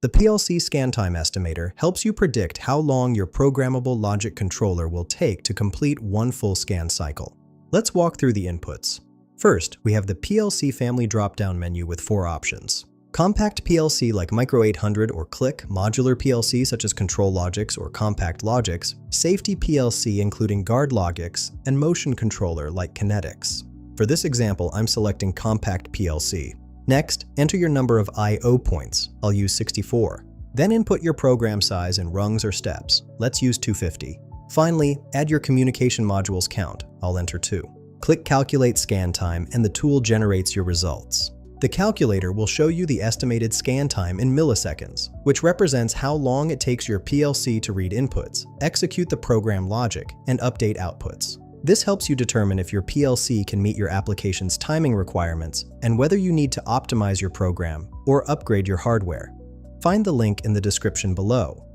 The PLC Scan Time Estimator helps you predict how long your programmable logic controller will take to complete one full scan cycle. Let's walk through the inputs. First, we have the PLC Family drop-down menu with 4 options. Compact PLC like Micro 800 or Click, Modular PLC such as Control Logics or Compact Logics, Safety PLC including Guard Logics, and Motion Controller like Kinetics. For this example, I'm selecting Compact PLC. Next, enter your number of I/O points. I'll use 64. Then input your program size in rungs or steps. Let's use 250. Finally, add your communication modules count. I'll enter 2. Click Calculate Scan Time and the tool generates your results. The calculator will show you the estimated scan time in milliseconds, which represents how long it takes your PLC to read inputs, execute the program logic, and update outputs. This helps you determine if your PLC can meet your application's timing requirements and whether you need to optimize your program or upgrade your hardware. Find the link in the description below.